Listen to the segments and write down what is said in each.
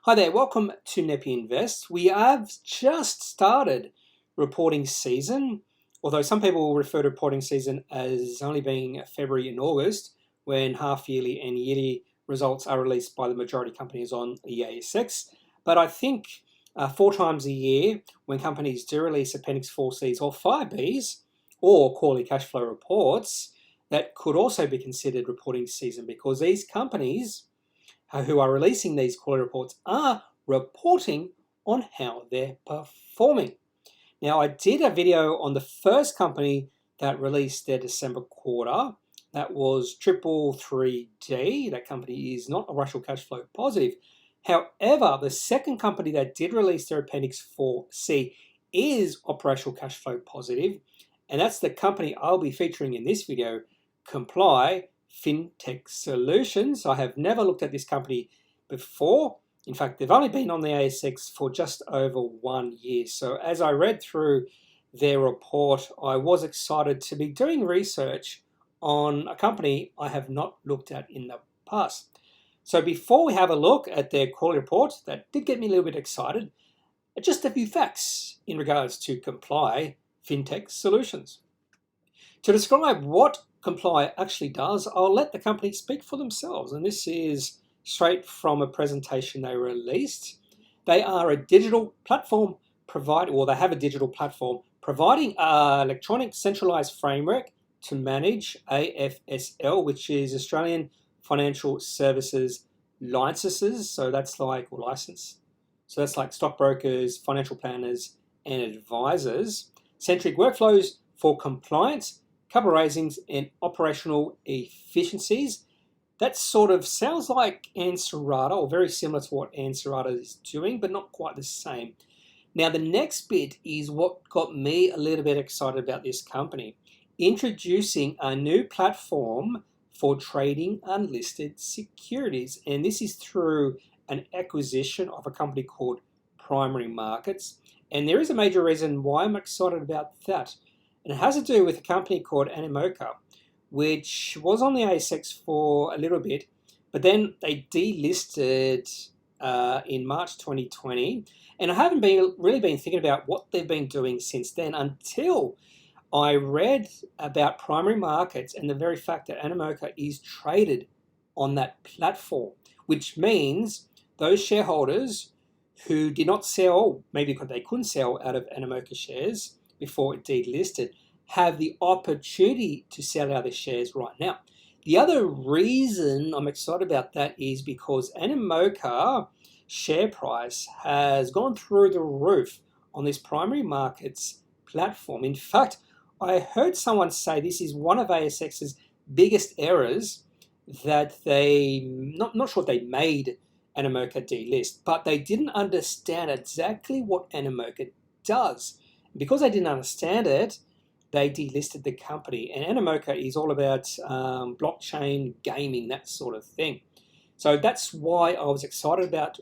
Hi there, welcome to kneppyinvests. We have just started reporting season, although some people refer to reporting season as only being February and August, when half-yearly and yearly results are released by the majority companies on the ASX. But I think 4 times a year, when companies do release Appendix 4Cs or 5Bs, or quarterly cash flow reports, that could also be considered reporting season, because these companies who are releasing these quarterly reports are reporting on how they're performing. Now, I did a video on the first company that released their December quarter. That was 333D. That company is not operational cash flow positive. However, the second company that did release their Appendix 4C is operational cash flow positive, and that's the company I'll be featuring in this video, Complii Fintech Solutions. I have never looked at this company before. In fact, they've only been on the ASX for just over 1 year. So as I read through their report, I was excited to be doing research on a company I have not looked at in the past. So before we have a look at their quarterly report, that did get me a little bit excited, just a few facts in regards to Complii Fintech Solutions. To describe what Complii actually does, I'll let the company speak for themselves, and this is straight from a presentation they released. They are a digital platform provider, or they have a digital platform providing an electronic centralized framework to manage AFSL, which is Australian Financial Services licenses. So that's like stockbrokers, financial planners, and advisors. Centric workflows for compliance, capital raisings, and operational efficiencies. That sort of sounds like Ansarada, or very similar to what Ansarada is doing, but not quite the same. Now, the next bit is what got me a little bit excited about this company. Introducing a new platform for trading unlisted securities. And this is through an acquisition of a company called Primary Markets. And there is a major reason why I'm excited about that. And it has to do with a company called Animoca, which was on the ASX for a little bit, but then they delisted in March 2020. And I haven't really been thinking about what they've been doing since then, until I read about Primary Markets and the very fact that Animoca is traded on that platform, which means those shareholders who did not sell, maybe because they couldn't sell out of Animoca shares before it delisted, have the opportunity to sell out their shares right now. The other reason I'm excited about that is because Animoca share price has gone through the roof on this Primary Markets platform. In fact, I heard someone say this is one of ASX's biggest errors, that not sure they made Animoca delist, but they didn't understand exactly what Animoca does. Because they didn't understand it, they delisted the company. And Animoca is all about blockchain, gaming, that sort of thing. So that's why I was excited about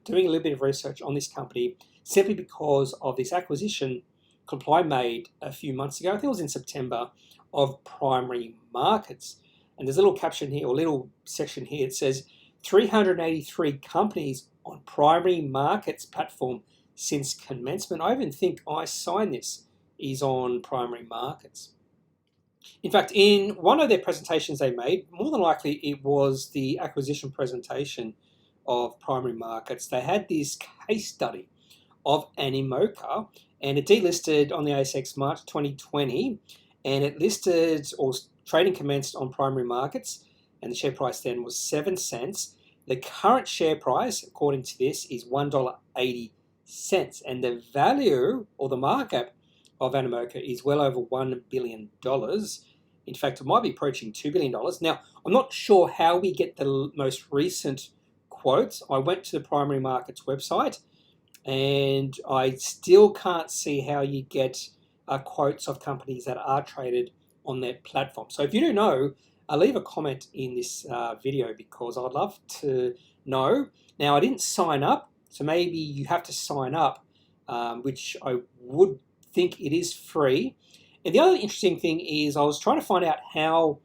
doing a little bit of research on this company, simply because of this acquisition Complii made a few months ago. I think it was in September, of Primary Markets. And there's a little caption here, or little section here. It says 383 companies on Primary Markets platform since commencement. I even think I signed this is on Primary Markets. In fact, in one of their presentations they made, more than likely it was the acquisition presentation of Primary Markets, they had this case study of Animoca, and it delisted on the ASX March 2020, and it listed, or trading commenced on Primary Markets, and the share price then was 7 cents. The current share price, according to this, is $1.80. And the value, or the markup, of Animoca is well over $1 billion. In fact, it might be approaching $2 billion. Now, I'm not sure how we get the most recent quotes. I went to the Primary Markets website, and I still can't see how you get quotes of companies that are traded on their platform. So if you do know, leave a comment in this video, because I'd love to know. Now, I didn't sign up, so maybe you have to sign up, which I would think it is free. And the other interesting thing is I was trying to find out how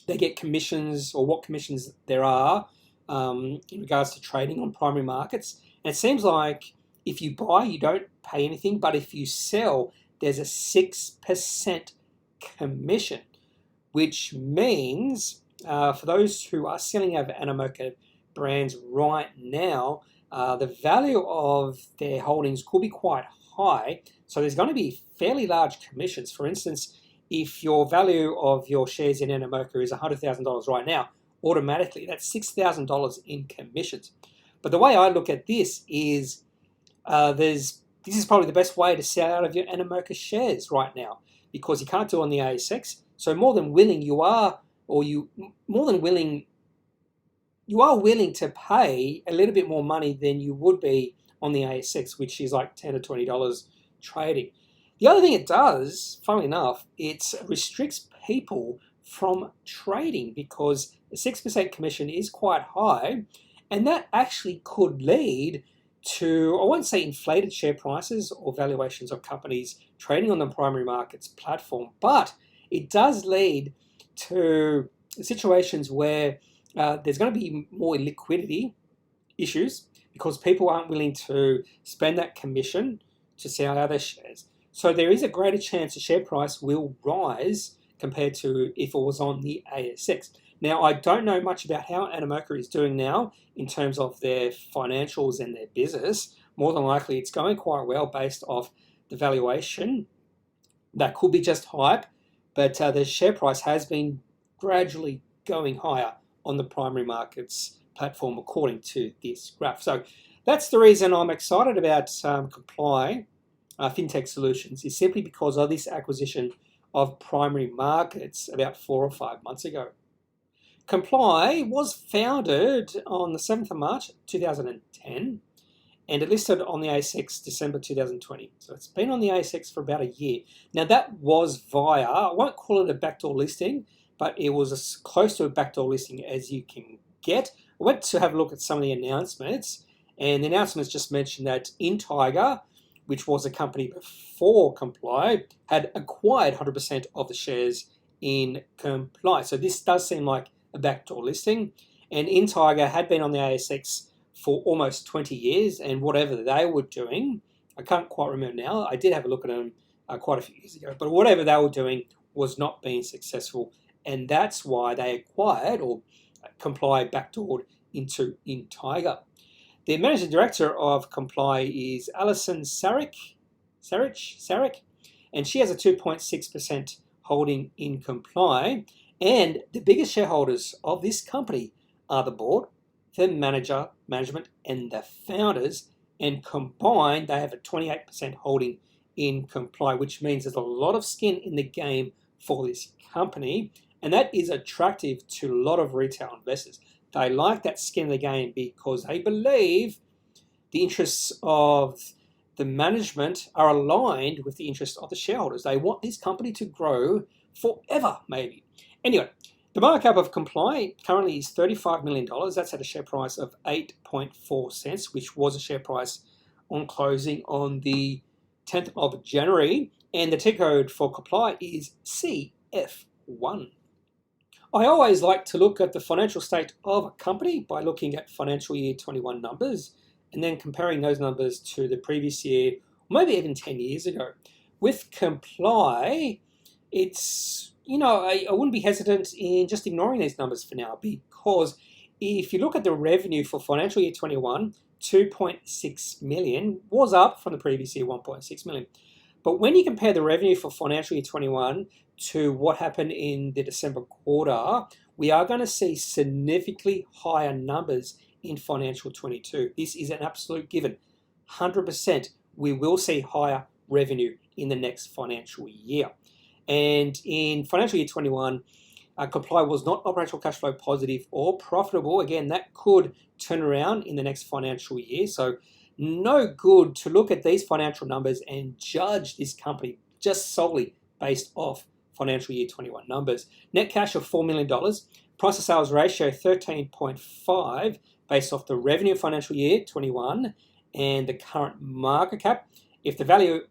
they get commissions, or what commissions there are in regards to trading on primary markets. And it seems like if you buy, you don't pay anything, but if you sell, there's a 6% commission, which means for those who are selling over Animoca brands right now, the value of their holdings could be quite high. So there's going to be fairly large commissions. For instance, if your value of your shares in Animoca is $100,000 right now, automatically that's $6,000 in commissions. But the way I look at this is this is probably the best way to sell out of your Animoca shares right now, because you can't do it on the ASX. So more than willing you are willing to pay a little bit more money than you would be on the ASX, which is like $10 or $20 trading. The other thing it does, funnily enough, it restricts people from trading because the 6% commission is quite high, and that actually could lead to, I won't say inflated share prices or valuations of companies trading on the primary markets platform, but it does lead to situations where there's going to be more liquidity issues because people aren't willing to spend that commission to sell out their shares. So there is a greater chance the share price will rise compared to if it was on the ASX. Now, I don't know much about how Animoca is doing now in terms of their financials and their business. More than likely, it's going quite well based off the valuation. That could be just hype, but the share price has been gradually going higher on the primary markets platform according to this graph. So that's the reason I'm excited about Complii Fintech Solutions, is simply because of this acquisition of primary markets about 4 or 5 months ago. Complii was founded on the 7th of March 2010 and it listed on the ASX December 2020. So it's been on the ASX for about a year. Now that was via, I won't call it a backdoor listing, but it was as close to a backdoor listing as you can get. I went to have a look at some of the announcements, and the announcements just mentioned that InTiger, which was a company before Complii, had acquired 100% of the shares in Complii. So this does seem like a backdoor listing, and InTiger had been on the ASX for almost 20 years, and whatever they were doing, I can't quite remember now, I did have a look at them quite a few years ago, but whatever they were doing was not being successful, and that's why they acquired, or Complii backdoored into InTiger. The managing director of Complii is Alison Sarek, and she has a 2.6% holding in Complii, and the biggest shareholders of this company are the board, the management, and the founders, and combined they have a 28% holding in Complii, which means there's a lot of skin in the game for this company, and that is attractive to a lot of retail investors. They like that skin in the game because they believe the interests of the management are aligned with the interests of the shareholders. They want this company to grow forever, maybe. Anyway, the market cap of Complii currently is $35 million. That's at a share price of 8.4 cents, which was a share price on closing on the 10th of January. And the ticker code for Complii is CF1. I always like to look at the financial state of a company by looking at financial year 21 numbers and then comparing those numbers to the previous year, or maybe even 10 years ago. With Complii, it's, I wouldn't be hesitant in just ignoring these numbers for now, because if you look at the revenue for financial year 21, 2.6 million was up from the previous year, 1.6 million. But when you compare the revenue for financial year 21 to what happened in the December quarter, we are going to see significantly higher numbers in financial 22. This is an absolute given. 100% we will see higher revenue in the next financial year. And in financial year 21, Complii was not operational cash flow positive or profitable. Again, that could turn around in the next financial year. So no good to look at these financial numbers and judge this company just solely based off financial year 21 numbers. Net cash of $4 million, price to sales ratio 13.5 based off the revenue of financial year 21 and the current market cap. If the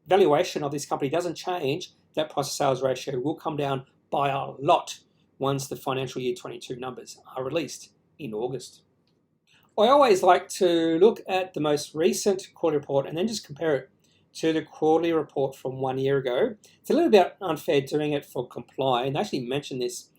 valuation of this company doesn't change, that price to sales ratio will come down by a lot once the financial year 22 numbers are released. in August. I always like to look at the most recent quarterly report and then just compare it to the quarterly report from 1 year ago. It's a little bit unfair doing it for Complii, and I actually mentioned this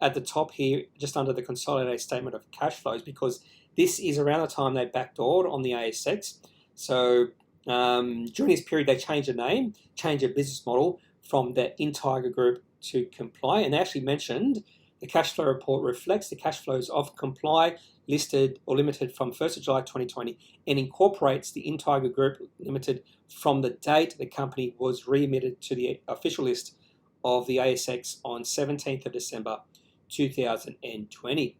at the top here, just under the consolidated statement of cash flows, because this is around the time they backdoored on the ASX. So during this period, they changed the name, changed their business model from the Intiger Group to Complii, and they actually mentioned the cash flow report reflects the cash flows of Complii listed or limited from 1st of July 2020 and incorporates the Intiger Group Limited from the date the company was readmitted to the official list of the ASX on 17th of December 2020.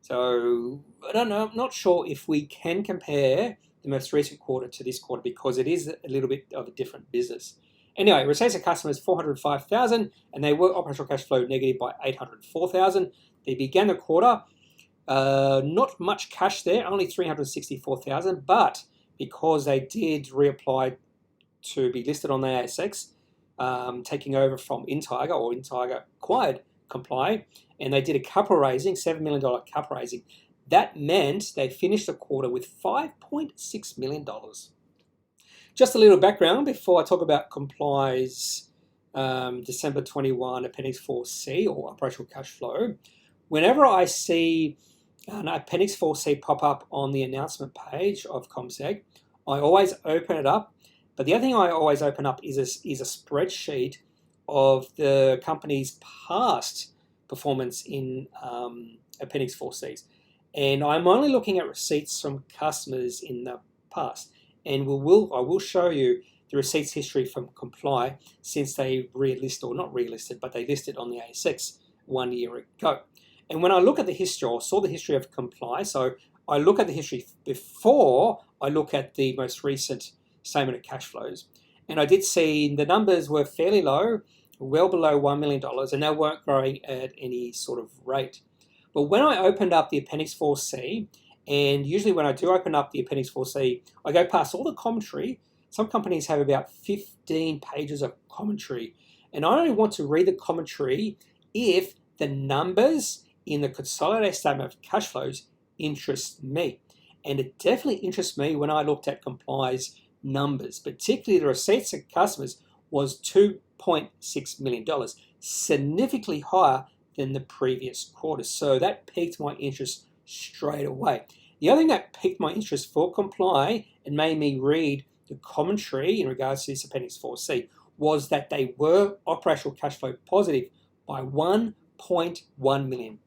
So I don't know, I'm not sure if we can compare the most recent quarter to this quarter because it is a little bit of a different business. Anyway, receipts of customers 405,000 and they were operational cash flow negative by 804,000. They began the quarter, not much cash there, only 364,000, but because they did reapply to be listed on the ASX, taking over from Intiger, or Intiger acquired Complii, and they did a capital raising, $7 million capital raising. That meant they finished the quarter with $5.6 million. Just a little background before I talk about Complii's December 21 Appendix 4C, or operational cash flow. Whenever I see an Appendix 4C pop up on the announcement page of CommSeg, I always open it up. But the other thing I always open up is a spreadsheet of the company's past performance in Appendix 4Cs. And I'm only looking at receipts from customers in the past. And I will show you the receipts history from Complii since they relisted, or not relisted, but they listed on the ASX 1 year ago. And when I look at the history, or saw the history of Complii, so I look at the history before I look at the most recent statement of cash flows. And I did see the numbers were fairly low, well below $1 million, and they weren't growing at any sort of rate. But when I opened up the Appendix 4C, and usually when I do open up the Appendix 4C, I go past all the commentary. Some companies have about 15 pages of commentary. And I only want to read the commentary if the numbers in the consolidated statement of cash flows interest me. And it definitely interests me when I looked at Complii's numbers, particularly the receipts of customers was $2.6 million, significantly higher than the previous quarter. So that piqued my interest straight away. The other thing that piqued my interest for Complii and made me read the commentary in regards to this Appendix 4C was that they were operational cash flow positive by $1.1 million.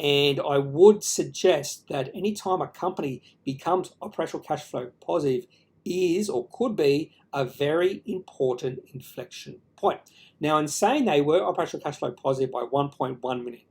And I would suggest that anytime a company becomes operational cash flow positive is or could be a very important inflection point. Now, in saying they were operational cash flow positive by $1.1 million,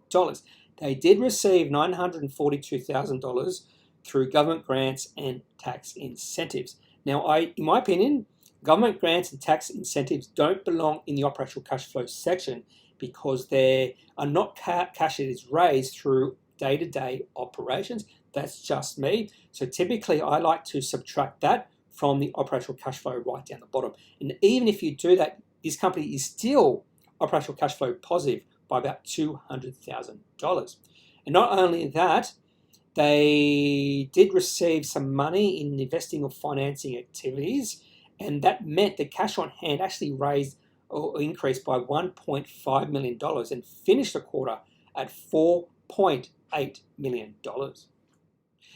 they did receive $942,000 through government grants and tax incentives. Now, in my opinion, government grants and tax incentives don't belong in the operational cash flow section because they are not cash that is raised through day-to-day operations. That's just me. So typically, I like to subtract that from the operational cash flow right down the bottom. And even if you do that, this company is still operational cash flow positive by about $200,000. And not only that, they did receive some money in investing or financing activities, and that meant the cash on hand actually raised or increased by $1.5 million and finished the quarter at $4.8 million.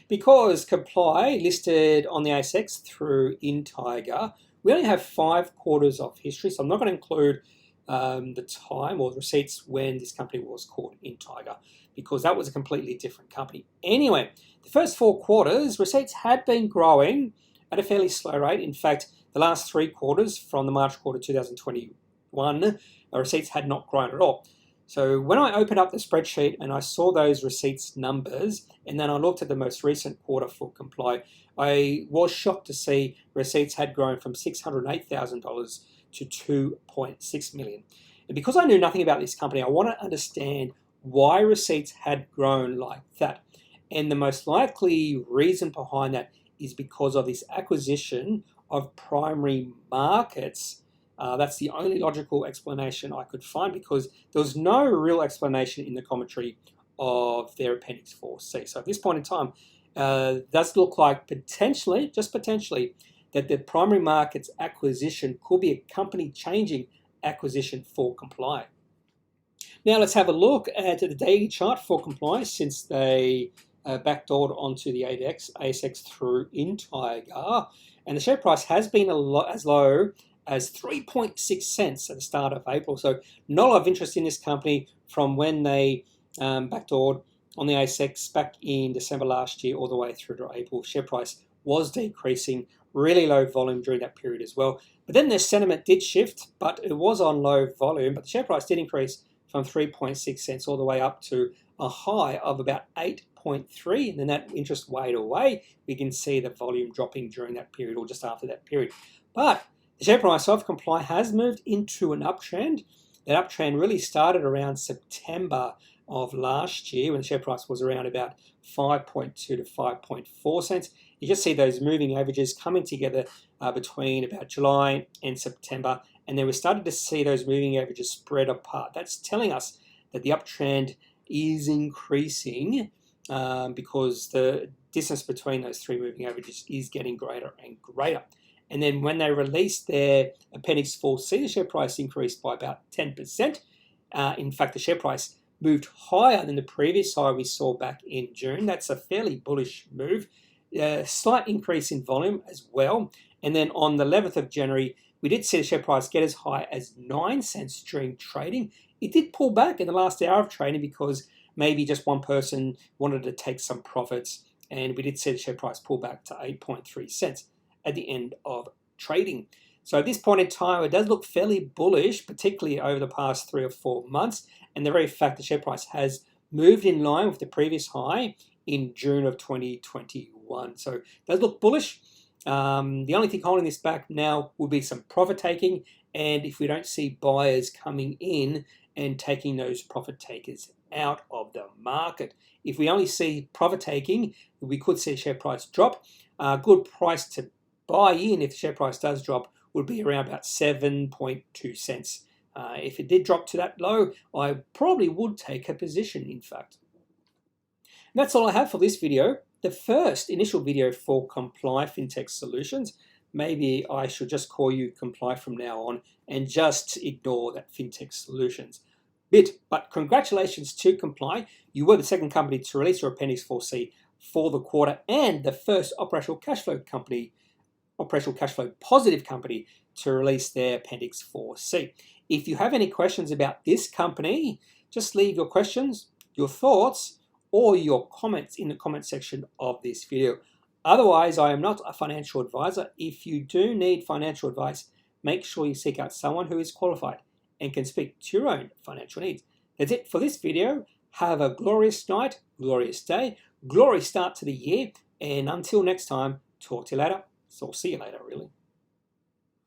Because Complii listed on the ASX through Intiger, we only have 5 quarters of history, so I'm not going to include the time or the receipts when this company was called Intiger, because that was a completely different company. Anyway, the first 4 quarters, receipts had been growing at a fairly slow rate. In fact, the last 3 quarters from the March quarter 2021, receipts had not grown at all. So when I opened up the spreadsheet and I saw those receipts numbers, and then I looked at the most recent quarter for Complii, I was shocked to see receipts had grown from $608,000 to $2.6 million. And because I knew nothing about this company, I want to understand why receipts had grown like that. And the most likely reason behind that is because of this acquisition of primary markets. That's the only logical explanation I could find, because there was no real explanation in the commentary of their Appendix 4C. So at this point in time, does look like potentially, just potentially, that the primary markets acquisition could be a company-changing acquisition for Complii. Now let's have a look at the daily chart for Complii since they backdoored onto the ASX through in Tiger, and the share price has been as low as 3.6 cents at the start of April. So not a lot of interest in this company from when they backdoored on the ASX back in December last year all the way through to April. Share price was decreasing, really low volume during that period as well. But then their sentiment did shift, but it was on low volume, but the share price did increase from 3.6 cents all the way up to a high of about 8.3, and then that interest waned away. We can see the volume dropping during that period or just after that period. But the share price of Complii has moved into an uptrend. That uptrend really started around September of last year when the share price was around about 5.2 to 5.4 cents. You just see those moving averages coming together between about July and September, and then we started to see those moving averages spread apart. That's telling us that the uptrend is increasing because the distance between those three moving averages is getting greater and greater. And then when they released their Appendix 4C, the share price increased by about 10%. In fact, the share price moved higher than the previous high we saw back in June. That's a fairly bullish move. Slight increase in volume as well. And then on the 11th of January, we did see the share price get as high as 9 cents during trading. It did pull back in the last hour of trading because maybe just one person wanted to take some profits, and we did see the share price pull back to 8.3 cents at the end of trading. So at this point in time, it does look fairly bullish, particularly over the past 3 or 4 months, and the very fact the share price has moved in line with the previous high in June of 2021. So it does look bullish. The only thing holding this back now will be some profit taking, and if we don't see buyers coming in and taking those profit takers out of the market. If we only see profit taking, we could see share price drop. A good price to buy in if the share price does drop would be around about 7.2 cents. If it did drop to that low, I probably would take a position, in fact. And that's all I have for this video. The first initial video for Complii Fintech Solutions. Maybe I should just call you Complii from now on and just ignore that Fintech Solutions bit. But congratulations to Complii. You were the second company to release your Appendix 4C for the quarter and the first operational cash flow positive company to release their Appendix 4C. If you have any questions about this company, just leave your questions, your thoughts, or your comments in the comment section of this video. Otherwise, I am not a financial advisor. If you do need financial advice, make sure you seek out someone who is qualified and can speak to your own financial needs. That's it for this video. Have a glorious night, glorious day, glorious start to the year, and until next time, talk to you later. So I'll see you later, really.